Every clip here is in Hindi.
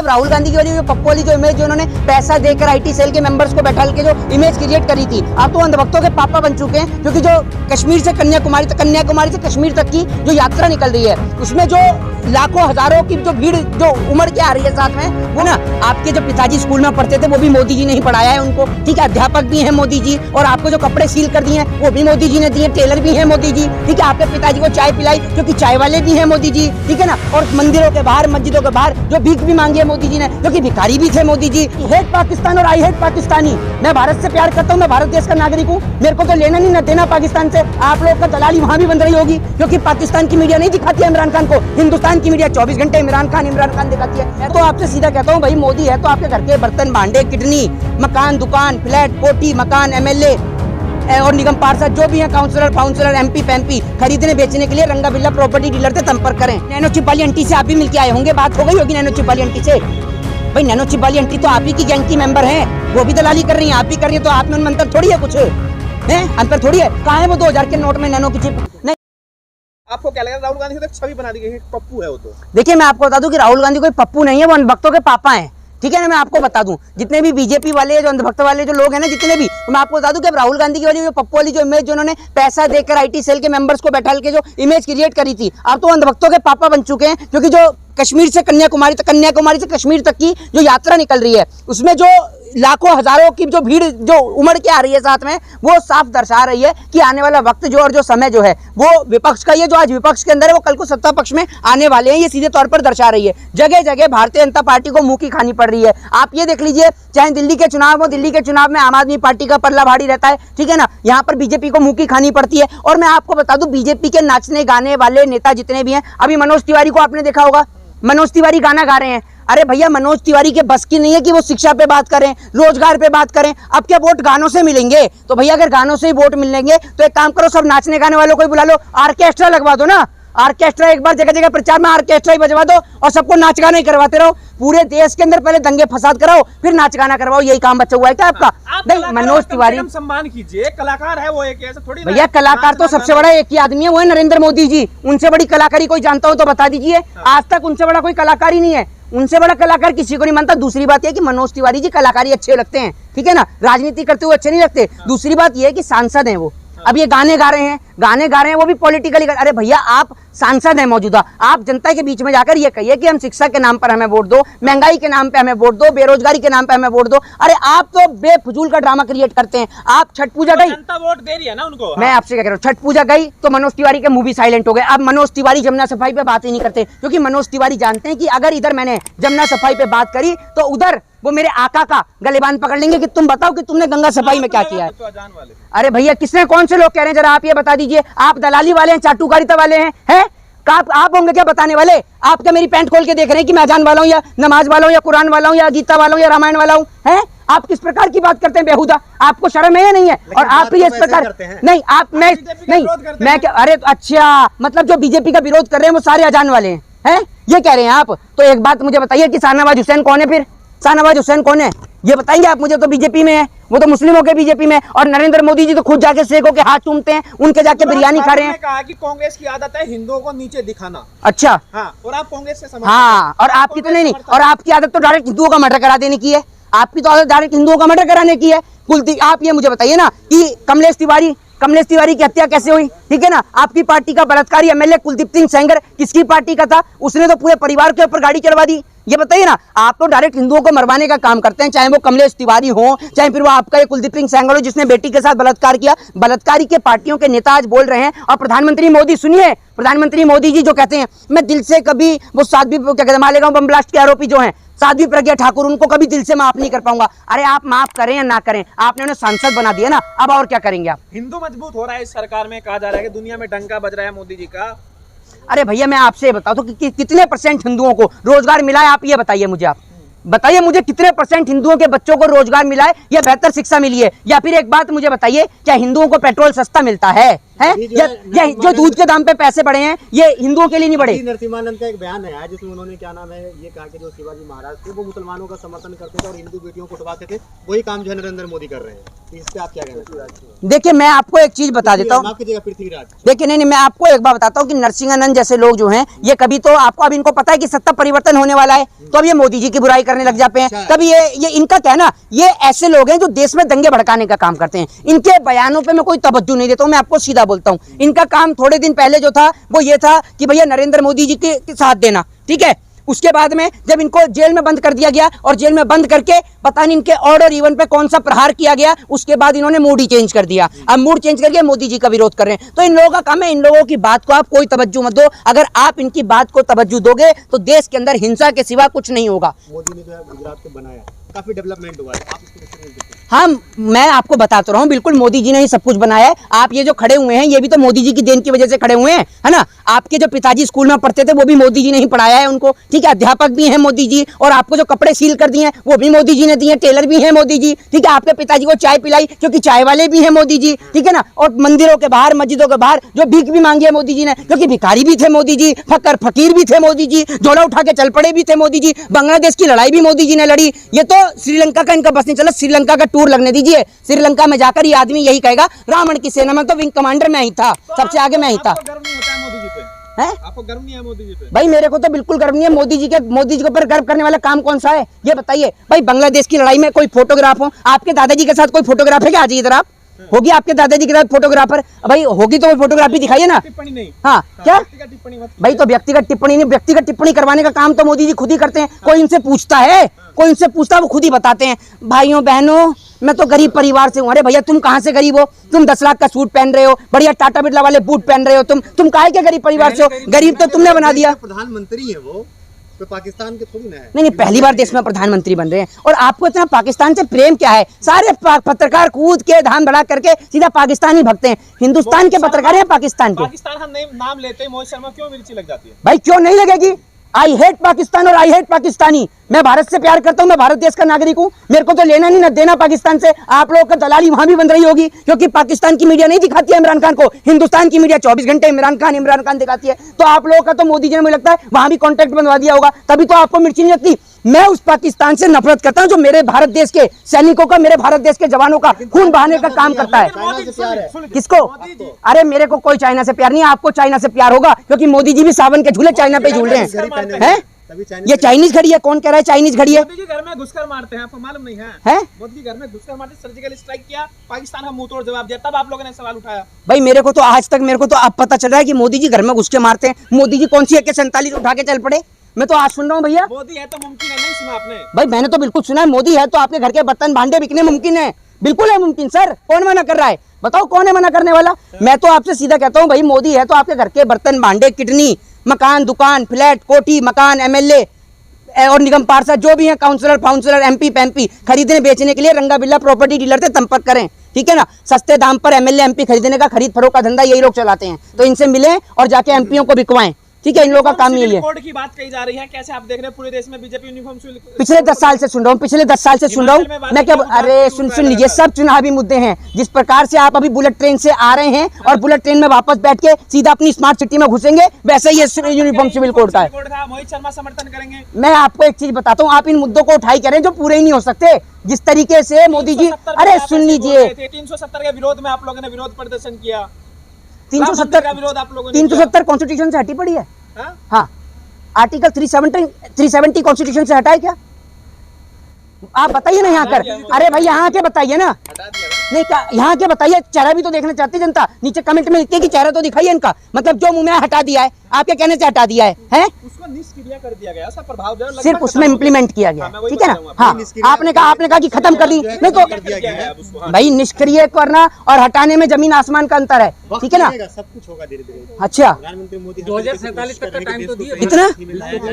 कि राहुल गांधी की वाली जो पप्पू वाली जो इमेज जो उन्होंने पैसा देकर आईटी सेल के मेंबर्स को बैठा के जो इमेज क्रिएट करी थी, आप तो अंधभक्तों के पापा बन चुके हैं। क्योंकि जो कश्मीर से कन्याकुमारी से कश्मीर तक की जो यात्रा निकल रही है, उसमें जो लाखों हजारों की जो भीड़ जो उमड़ के आ रही है साथ में, वो ना आपके जो पिताजी स्कूल में पढ़ते थे वो भी मोदी जी ने ही पढ़ाया है उनको, ठीक है। अध्यापक भी हैं मोदी जी, और आपको जो कपड़े सील कर दिए हैं वो भी मोदी जी ने दिए, टेलर भी हैं मोदी जी, ठीक है। आपके पिताजी को चाय पिलाई क्योंकि चाय वाले भी हैं मोदी जी, ठीक है ना। और मंदिरों के बाहर, मस्जिदों के बाहर जो भीख भी मांगी है मोदी जी ने, क्योंकि भिखारी भी थे मोदी जी। हेट पाकिस्तान और आई हेट पाकिस्तानी। मैं भारत से प्यार करता हूँ, मैं भारत देश का नागरिक हूँ, मेरे को तो लेना नहीं ना देना पाकिस्तान से। आप लोग का दलाली वहाँ भी बन रही होगी, क्योंकि पाकिस्तान की मीडिया नहीं दिखाती है इमरान खान को, हिंदुस्तान की मीडिया 24 घंटे इमरान खान दिखाती है। मैं तो आपसे सीधा कहता हूँ भाई, मोदी है तो आपके घर के बर्तन भांडे, किडनी, मकान, दुकान, फ्लैट, कोठी, मकान, एमएलए और निगम पार्षद जो भी है, काउंसलर, एमपी पैमपी खरीदने बेचने के लिए रंगा बिल्ला प्रॉपर्टी डीलर से संपर्क करें। नैनो चिप वाली आंटी से आप भी मिलके आए होंगे, बात हो गई होगी नैनो चिप वाली आंटी से। भाई नैनो चिप वाली आंटी तो आप ही की गैंग की मेंबर है, वो भी दलाली कर रही है, आप भी कर रही है, तो आप में अंतर थोड़ी है, कुछ है अंतर थोड़ी है। कहाँ है वो 2000 के नोट में नैनो की चिप? नहीं। आपको क्या लगा राहुल गांधी की छवि बना दी गई है, पप्पू है वो तो? देखिए मैं आपको बता दूं कि राहुल गांधी कोई पप्पू नहीं है, वो अंधभक्तों के पापा हैं, ठीक है ना। मैं आपको बता दूं, जितने भी बीजेपी वाले जो अंधभक्त वाले जो लोग हैं ना, जितने भी, तो मैं आपको बता दूं कि राहुल गांधी की वाली जो पप्पू वाली जो इमेज जो उन्होंने पैसा देकर आईटी सेल के मेंबर्स को बैठा के जो इमेज क्रिएट करी थी, आप तो अंधभक्तों के पापा बन चुके हैं। क्योंकि जो कश्मीर से कन्याकुमारी से कश्मीर तक की जो यात्रा निकल रही है, उसमें जो लाखों हजारों की जो भीड़ जो उमड़ के आ रही है साथ में, वो साफ दर्शा रही है कि आने वाला वक्त जो और जो समय जो है वो विपक्ष का, ये जो आज विपक्ष के अंदर है वो कल को सत्ता पक्ष में आने वाले हैं, ये सीधे तौर पर दर्शा रही है। जगह जगह भारतीय जनता पार्टी को मुंह की खानी पड़ रही है। आप ये देख लीजिए, चाहे दिल्ली के चुनाव हो, दिल्ली के चुनाव में आम आदमी पार्टी का पल्ला भारी रहता है, ठीक है ना। यहाँ पर बीजेपी को मुंह की खानी पड़ती है। और मैं आपको बता दूं, बीजेपी के नाचने गाने वाले नेता जितने भी हैं, अभी मनोज तिवारी को आपने देखा होगा, मनोज तिवारी गाना गा रहे हैं। अरे भैया, मनोज तिवारी के बस की नहीं है कि वो शिक्षा पे बात करें, रोजगार पे बात करें। अब क्या वोट गानों से मिलेंगे? तो भैया अगर गानों से ही वोट मिलेंगे तो एक काम करो, सब नाचने गाने वालों को ही बुला लो, ऑर्केस्ट्रा लगवा दो ना। ऑर्केस्ट्रा एक बार जगह जगह प्रचार में ऑर्केस्ट्रा ही बजवा दो और सबको नाच गाना ही करवाते रहो। पूरे देश के अंदर पहले दंगे फसाद कराओ, फिर नाच गाना करवाओ, यही काम बच्चा हुआ है क्या आपका? नहीं, मनोज तिवारी सम्मान कीजिए, कलाकार है वो, एक ऐसा थोड़ी। भैया कलाकार तो सबसे बड़ा एक ही आदमी है, वो है नरेंद्र मोदी जी। उनसे बड़ी कलाकारी कोई जानता हो तो बता दीजिए। आज तक उनसे बड़ा कोई कलाकार ही नहीं है, उनसे बड़ा कलाकार किसी को नहीं मानता। दूसरी बात यह कि मनोज तिवारी जी कलाकारी अच्छे लगते हैं, ठीक है ना, राजनीति करते हुए अच्छे नहीं लगते। दूसरी बात यह है कि सांसद हैं वो, अब ये गाने गा रहे हैं, वो भी पॉलिटिकली। अरे भैया आप सांसद हैं मौजूदा, आप जनता के बीच में जाकर ये कहिए कि हम शिक्षा के नाम पर हमें वोट दो, महंगाई के नाम पे हमें वोट दो, बेरोजगारी के नाम पे हमें वोट दो। अरे आप तो बेफजूल का ड्रामा क्रिएट करते हैं। आप छठ पूजा गई, जनता वोट दे रही है ना उनको। मैं आपसे क्या कह रहा हूँ, छठ पूजा गई तो मनोज तिवारी के मुंह भी साइलेंट हो गए। अब मनोज तिवारी जमुना सफाई पे बात ही नहीं करते, क्योंकि मनोज तिवारी जानते हैं कि अगर इधर मैंने जमुना सफाई पे बात करी तो उधर वो मेरे आका का गलेबान पकड़ लेंगे कि तुम बताओ कि तुमने गंगा सफाई में क्या किया है। अरे भैया किसने, कौन से लोग कह रहे हैं, जरा आप ये बता दीजिए। आप दलाली वाले हैं, चाटुकारिता वाले हैं? आप होंगे क्या बताने वाले? आप क्या मेरी पैंट खोल के देख रहे हैं कि मैं अजान वाला हूँ या नमाज वाला हूँ या कुरान वाला हूँ या गीता वाला हूँ या रामायण वाला हूँ? है आप किस प्रकार की बात करते हैं बेहुदा? आपको शर्म है या नहीं है? और आप भी इस प्रकार नहीं, आप मैं क्या? अरे अच्छा, मतलब जो बीजेपी का विरोध कर रहे हैं वो सारे अजान वाले हैं, ये कह रहे हैं आप? तो एक बात मुझे बताइए कि शाहनवाज हुसैन कौन है? फिर शाहनवाज हुसैन कौन है ये बताएंगे आप मुझे? तो बीजेपी में है, वो तो मुस्लिमों के बीजेपी में। और नरेंद्र मोदी जी तो खुद जाके शेखों के हाथ चूमते हैं, उनके जाके बिरयानी खा रहे हैं। कहा कि कांग्रेस की आदत है हिंदुओं को नीचे दिखाना। अच्छा हाँ, और आप कांग्रेस से समर्थन? हाँ, और आपकी तो नहीं, और आपकी आदत तो डायरेक्ट हिंदुओं का मर्डर करा देने की है। आपकी तो आदत डायरेक्ट हिंदुओं का मर्डर कराने की है। आप ये मुझे बताइए ना कि कमलेश तिवारी की हत्या कैसे हुई, ठीक है ना। आपकी पार्टी का बलात्कारी एमएलए कुलदीप सिंह सेंगर किसकी पार्टी का था? उसने तो पूरे परिवार के ऊपर गाड़ी चढ़वा दी। ये बताइए ना, आप तो डायरेक्ट हिंदुओं को मरवाने का काम करते हैं, चाहे वो कमलेश तिवारी हो, चाहे फिर वो आपका ये कुलदीप सिंह सेंगर हो जिसने बेटी के साथ बलात्कार किया। बलात्कारी के पार्टियों के नेता आज बोल रहे हैं, और प्रधानमंत्री मोदी सुनिए, प्रधानमंत्री मोदी जी जो कहते हैं, मैं दिल से कभी वो साध्वी क्या कहते हैं, मालेगांव बम ब्लास्ट के आरोपी जो हैं साध्वी प्रज्ञा ठाकुर, उनको कभी दिल से माफ नहीं कर पाऊंगा। अरे आप माफ करें या ना करें, आपने उन्हें सांसद बना दिया ना, अब और क्या करेंगे आप? हिंदू मजबूत हो रहा है इस सरकार में, कहा जा रहा है कि दुनिया में डंका बज रहा है मोदी जी का। अरे भैया मैं आपसे बताऊं तो कि कितने % हिंदुओं को रोजगार मिला है? आप ये बताइए मुझे, आप बताइए मुझे कितने % हिंदुओं के बच्चों को रोजगार मिला है या बेहतर शिक्षा मिली है? या फिर एक बात मुझे बताइए, क्या हिंदुओं को पेट्रोल सस्ता मिलता है? हैं? ये जो दूध के दाम पे पैसे बढ़े हैं ये हिंदुओं के लिए नहीं बढ़े। नरसिम्हानंद का एक बयान आया जिसमें उन्होंने क्या नाम है ये कहा कि जो शिवाजी महाराज थे वो मुसलमानों का समर्थन करते थे और हिंदू बेटियों को उठवाते थे, वही काम जो है नरेंद्र मोदी कर रहे हैं। इस पे आप क्या कहना? देखिए मैं आपको एक चीज बता देता हूँ, आपकी जगह पृथ्वीराज। देखिए नहीं मैं आपको एक बात बताता हूँ कि नरसिंहानंद जैसे लोग जो हैं ये कभी तो आपको अब इनको पता है कि सत्ता परिवर्तन होने वाला है तो अब ये मोदी जी की बुराई करने लग जाते हैं। तब ये इनका कहना, ये ऐसे लोग हैं जो देश में दंगे भड़काने का काम करते हैं। इनके बयानों पे मैं कोई तवज्जो नहीं देता हूँ, मैं आपको सीधा बोलता हूँ। इनका काम थोड़े दिन पहले जो था वो ये था कि भैया नरेंद्र मोदी जी के साथ देना, ठीक है। उसके बाद में जब इनको जेल में बंद कर दिया गया और जेल में बंद करके पता नहीं इनके ऑर्डर इवन पे कौन सा प्रहार किया गया, उसके बाद इन्होंने मूड ही चेंज कर दिया। अब मूड चेंज करके मोदी जी का विरोध कर रहे हैं। तो इन लोगों का काम है, इन लोगों की बात को आप कोई तवज्जो मत दो। अगर आप इनकी बात को तवज्जो दोगे तो देश के अंदर हिंसा के सिवा कुछ नहीं होगा। मोदी ने जो है गुजरात को बनाया, काफी डेवलपमेंट हुआ है, आप इसको कैसे देखते हैं? हाँ मैं आपको बताता रहा हूँ, बिल्कुल मोदी जी ने ही सब कुछ बनाया है। आप ये जो खड़े हुए हैं ये भी तो मोदी जी की देन की वजह से खड़े हुए हैं, है ना। आपके जो पिताजी स्कूल में पढ़ते थे वो भी मोदी जी ने ही पढ़ाया है उनको, ठीक है। अध्यापक भी हैं मोदी जी, और आपको जो कपड़े सील कर दिए हैं वो भी मोदी जी ने दिए, टेलर भी हैं मोदी जी, ठीक है। आपके पिताजी को चाय पिलाई क्योंकि चाय वाले भी हैं मोदी जी, ठीक है ना। और मंदिरों के बाहर मस्जिदों के बाहर जो भीख भी मांगी है मोदी जी ने, क्योंकि भिखारी भी थे मोदी जी, फकर फकीर भी थे मोदी जी, झोला उठा के चल पड़े भी थे मोदी जी। बांग्लादेश की लड़ाई भी मोदी जी ने लड़ी। ये तो श्रीलंका का इनका बस नहीं चला, श्रीलंका का टूर लगने दीजिए। श्रीलंका में जाकर ये आदमी यही कहेगा रावण की सेना में तो विंग कमांडर मैं ही था, सबसे आगे मैं ही था। आपको गर्व नहीं होता है मोदी जी पे? हैं? आपको गर्व नहीं है मोदी जी पे? भाई मेरे को तो बिल्कुल गर्व नहीं है मोदी जी के ऊपर गर्व करने वाला काम कौन सा है ये बताइए। भाई बांग्लादेश की लड़ाई में कोई फोटोग्राफ हो, आपके दादाजी के साथ कोई फोटोग्राफ है क्या? आज इधर आप होगी आपके दादाजी के साथ फोटोग्राफर, भाई होगी तो वो फोटोग्राफी दिखाइए ना। टिप्पणी नहीं। हाँ क्या व्यक्तिगत टिप्पणी मत भाई, तो व्यक्तिगत टिप्पणी नहीं, व्यक्तिगत टिप्पणी करवाने का काम तो मोदी जी खुद ही करते हैं। कोई इनसे पूछता है? कोई इनसे पूछता है? वो खुद ही बताते हैं भाइयों बहनों मैं तो गरीब परिवार से हूँ। अरे भैया तुम कहाँ से गरीब हो? तुम 10 लाख का सूट पहन रहे हो, बढ़िया टाटा बिरला वाले बूट पहन रहे हो, तुम काहे के गरीब परिवार से हो? गरीब तो तुमने बना दिया। प्रधानमंत्री है वो, तो पाकिस्तान के थोड़ी ना है। नहीं पहली बार देश में प्रधानमंत्री बन रहे हैं और आपको इतना पाकिस्तान से प्रेम क्या है? सारे पत्रकार कूद के धाम धड़ा करके सीधा पाकिस्तान ही भगते हैं। हिंदुस्तान के पत्रकार हैं पाकिस्तान के? पाकिस्तान हम नाम लेते हैं मोहित शर्मा क्यों मिर्ची लग जाती है? भाई क्यों नहीं लगेगी? आई हेट पाकिस्तान और आई हेट पाकिस्तानी। मैं भारत से प्यार करता हूं, मैं भारत देश का नागरिक हूं, मेरे को तो लेना नहीं ना देना पाकिस्तान से। आप लोगों का दलाली वहां भी बन रही होगी क्योंकि पाकिस्तान की मीडिया नहीं दिखाती है इमरान खान को, हिंदुस्तान की मीडिया 24 घंटे इमरान खान दिखाती है। तो आप लोगों का तो मोदी जी ने मुझे लगता है वहां भी कॉन्ट्रैक्ट बनवा दिया होगा, तभी तो आपको मिर्ची नहीं लगती। मैं उस पाकिस्तान से नफरत करता हूं जो मेरे भारत देश के सैनिकों का, मेरे भारत देश के जवानों का खून बहाने का काम करता है। किसको? अरे मेरे को कोई चाइना से प्यार नहीं है, आपको चाइना से प्यार होगा क्योंकि मोदी जी भी सावन के झूले चाइना पे झूल रहे हैं। ये चाइनीज घड़ी है? कौन कह रहा है चाइनीज घड़ी है? मोदी जी घर में घुसकर मारते हैं, आपको मालूम नहीं है? हैं? मोदी जी घर में घुसकर मारते, सर्जिकल स्ट्राइक किया, पाकिस्तान का मुंह तोड़ जवाब दिया, तब आप लोगों ने सवाल उठाया। भाई मेरे को तो आज तक अब पता चल रहा है कि मोदी जी घर में घुस के मारते हैं। मोदी जी कौन सी AK-47 उठा के चल पड़े? मैं तो आज सुन रहा हूँ भैया। मोदी है तो मुमकिन है, नहीं सुना आपने? भाई मैंने तो बिल्कुल सुना है, मोदी है तो आपके घर के बर्तन भांडे बिकने मुमकिन है। बिल्कुल है मुमकिन सर, कौन मना कर रहा है? बताओ कौन है मना करने वाला? मैं तो आपसे सीधा कहता हूँ भाई मोदी है तो आपके घर के बर्तन भांडे, किडनी, मकान, दुकान, फ्लैट, कोठी, मकान, MLA और निगम पार्षद जो भी हैं, काउंसलर MP खरीदने बेचने के लिए रंगा बिल्ला प्रॉपर्टी डीलर से संपर्क करें, ठीक है ना। सस्ते दाम पर MLA MP खरीदने का, खरीद फरोख्त का धंधा यही लोग चलाते हैं। तो इनसे मिलें और जाके MPओं को बिकवाएं, ठीक है। इन लोगों का काम यही है। कोड की बात कही जा रही है, कैसे आप देख रहे हैं पूरे देश में बीजेपी यूनिफॉर्म? पिछले 10 साल से सुन रहा हूँ, पिछले 10 साल से सुन रहा हूँ मैं क्या। अरे सुन लीजिए, सब चुनावी मुद्दे हैं। जिस प्रकार से आप अभी बुलेट ट्रेन से आ रहे हैं और बुलेट ट्रेन में वापस बैठ के सीधा अपनी स्मार्ट सिटी में घुसेंगे, वैसे ही ये यूनिफॉर्म सिविल कोड का है। मोहित शर्मा समर्थन करेंगे? मैं आपको एक चीज बताता हूँ, आप इन मुद्दों को उठाई करें जो पूरे ही नहीं हो सकते। जिस तरीके से मोदी जी, अरे सुन लीजिए, 370 के विरोध में आप लोगों ने विरोध प्रदर्शन किया। 370 का विरोध आप लोगों ने 370 कॉन्स्टिट्यूशन से हटी पड़ी है। हाँ? हाँ, आर्टिकल 370 कॉन्स्टिट्यूशन से हटा है क्या? आप बताइए ना यहाँ कर। अरे भाई यहाँ के बताइए ना। हटा दिया ना? नहीं क्या यहाँ के बताइए, चेहरा भी तो देखना चाहती है जनता। नीचे कमेंट में लिखते कि चेहरा तो दिखाइए इनका, मतलब जो मुंह में हटा दिया है, आपके कहने से हटा दिया है, हैं? उसको निष्क्रिय कर दिया गया, ऐसा प्रभाव जो है सिर्फ उसमें इम्प्लीमेंट किया गया, हाँ, ठीक है ना। हाँ, आपने कहा कि खत्म कर दी, नहीं तो भाई निष्क्रिय करना और हटाने में जमीन आसमान का अंतर है, ठीक है ना। सब कुछ होगा धीरे धीरे। अच्छा, प्रधानमंत्री मोदी 2047 तक का टाइम तो दिया, इतना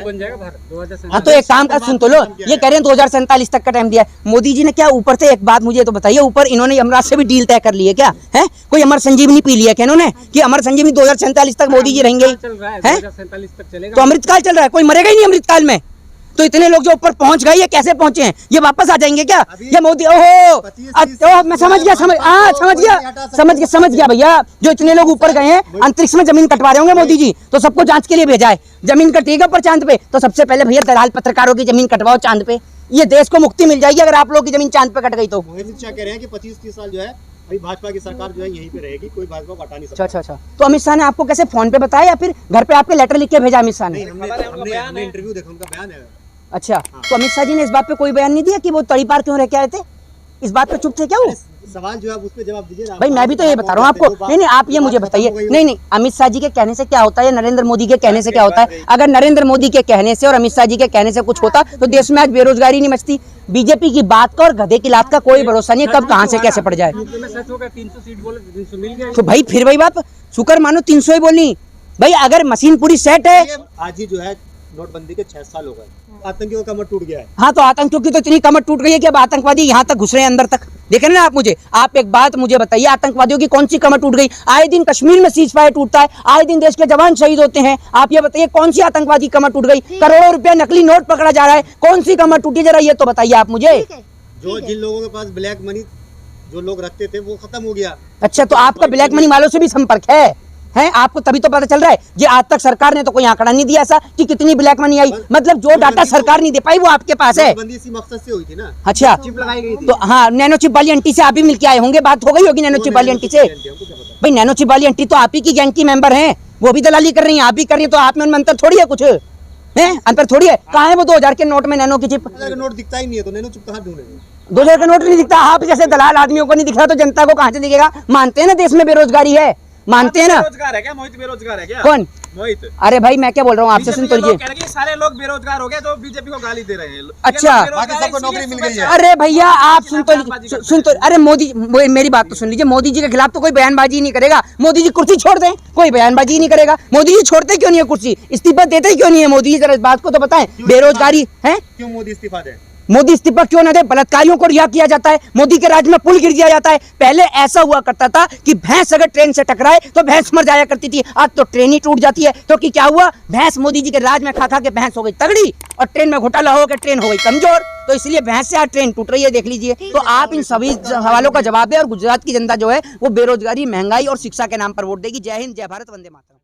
बन जाएगा भारत 2047। हाँ तो एक काम का सुन तो लो, ये कह रहे हैं 2047 तक का टाइम दिया है मोदी जी ने। क्या ऊपर से एक बात मुझे तो बताइए, ऊपर इन्होंने यमराज से भी डील तय कर ली है क्या? है कोई अमर संजीवनी पी लिया क्या इन्होंने कि अमर संजीवनी 2047 तक मोदी जी रहेंगे? चल रहा है 2047 तक चलेगा। तो अमृतकाल चल रहा है, कोई मरेगा ही नहीं अमृतकाल में। तो इतने लोग जो ऊपर पहुंच गए ये कैसे पहुंचे हैं? ये वापस आ जाएंगे क्या? ये मोदी ओहो मैं समझ गया समझ गया भैया। जो इतने लोग ऊपर गए हैं अंतरिक्ष में जमीन कटवा रहे होंगे मोदी जी, तो सबको जांच के लिए भेजा है। जमीन कटेगा पर चांद पे, तो सबसे पहले भैया दलाल पत्रकारों की जमीन कटवाओ चांद पे। ये देश को मुक्ति मिल जाएगी अगर आप लोग की जमीन चांद पे कट गई तो। मोहित शाह कह रहे हैं कि 25-30 साल जो है अभी भाजपा की सरकार जो है यहीं पे रहेगी, कोई भाजपा को हटा नहीं सकता। अच्छा। तो अमित शाह ने आपको कैसे फोन पे बताया या फिर घर पे आपके लेटर लिख के भेजा अमित शाह ने? हमने इंटरव्यू देखा, उनका बयान है। अच्छा, तो अमित शाह जी ने इस बात पे कोई बयान नहीं दिया कि वो तड़ी पार क्यों रह के आए थे? इस बात पे चुप थे क्या वो? सवाल जो है उस पे जवाब दीजिए ना। भाई मैं भी तो ये बता रहा हूँ आपको। नहीं आप ये मुझे बताइए। नहीं अमित शाह जी के कहने से क्या होता है, नरेंद्र मोदी के कहने से क्या होता है? अगर नरेंद्र मोदी के कहने से और अमित शाह जी के कहने से कुछ होता तो देश में आज बेरोजगारी नहीं मचती। बीजेपी की बात का और गधे की लात का कोई भरोसा नहीं, कब कहां से कैसे पड़ जाए। सच होगा 300 सीट बोले 300 मिल गया। तो भाई फिर वही बात, शुक्र मानो 300 ही बोलनी भाई। अगर मशीन पूरी सेट है। आज ही जो है नोटबंदी के 6 साल हो गए, आतंकियों का कमर टूट गया है। हाँ तो आतंकियों की तो इतनी कमर टूट गई है कि अब आतंकवादी यहाँ तक घुस रहे हैं अंदर तक। देख रहे हैं ना आप एक बात मुझे बताइए, आतंकवादियों की कौन सी कमर टूट गई? आए दिन कश्मीर में सीज फायर टूटता है, आए दिन देश के जवान शहीद होते हैं। आप ये बताइए कौन सी आतंकवादी कमर टूट गई? करोड़ों रुपया नकली नोट पकड़ा जा रहा है, कौन सी कमर टूटी? जरा ये तो बताइए आप मुझे। जो जिन लोगों के पास ब्लैक मनी जो लोग रखते थे वो खत्म हो गया। अच्छा, तो आपका ब्लैक मनी वालों से भी संपर्क है आपको, तभी तो पता चल रहा है। ये आज तक सरकार ने तो कोई आंकड़ा नहीं दिया ऐसा कि कितनी ब्लैक मनी आई। मतलब जो डाटा सरकार नहीं दे पाई वो आपके पास है। बंदी इसी मकसद से हुई थी ना। अच्छा, चिप लगाई गई थी। तो हाँ, नैनो चिप वाली आंटी से आप भी मिलके आए होंगे, बात हो गई होगी नैनो चिप वाली आंटी से। भाई नैनो चिप वाली आंटी तो आप ही की गैंग की मेंबर हैं, वो भी दलाली कर रही हैं, आप भी कर रही हैं, तो आप में उनमें अंतर थोड़ी है, कुछ है अंतर थोड़ी है। कहाँ है वो 2000 के नोट में नैनो की चिप? नोट दिखता ही नहीं है तो नैनो चिप कहाँ ढूंढेंगे? 2000 का नोट नहीं दिखता। आप जैसे दलाल आदमियों को नहीं दिख रहा तो जनता को कहाँ से दिखेगा? मानते हैं ना देश में बेरोजगारी है, मानते हैं ना? बेरोजगार है क्या मोहित? बेरोजगार है क्या कौन मोहित? अरे भाई मैं क्या बोल रहा हूँ आपसे, सुन तो लीजिए। सारे लोग बेरोजगार हो गए तो बीजेपी को गाली दे रहे हैं। अच्छा, बाकी सबको नौकरी मिल गई है। अरे भैया आप सुन तो अरे मोदी, मेरी बात तो सुन लीजिए। मोदी जी के खिलाफ तो कोई बयानबाजी नहीं करेगा। मोदी जी कुर्सी छोड़ दें, कोई बयानबाजी नहीं करेगा। मोदी जी छोड़ते क्यों नहीं है कुर्सी? इस्तीफा देते क्यों नहीं है मोदी जी? जरा इस बात को तो बताएं। बेरोजगारी है, क्यों मोदी इस्तीफा दे? मोदी इस्तीफा क्यों ना दे? बलात्कारियों को रिहा किया जाता है, मोदी के राज में पुल गिर दिया जाता है। पहले ऐसा हुआ करता था कि भैंस अगर ट्रेन से टकराए तो भैंस मर जाया करती थी, आज तो ट्रेन ही टूट जाती है। तो क्या हुआ? भैंस मोदी जी के राज में खा खा के भैंस हो गई तगड़ी और ट्रेन में घोटाला हो के ट्रेन हो गई कमजोर। तो इसलिए भैंस से आज ट्रेन टूट रही है, देख लीजिए। तो आप इन सभी सवालों का जवाब दें और गुजरात की जनता जो है वो बेरोजगारी, महंगाई और शिक्षा के नाम पर वोट देगी। जय हिंद, जय भारत, वंदे मातरम।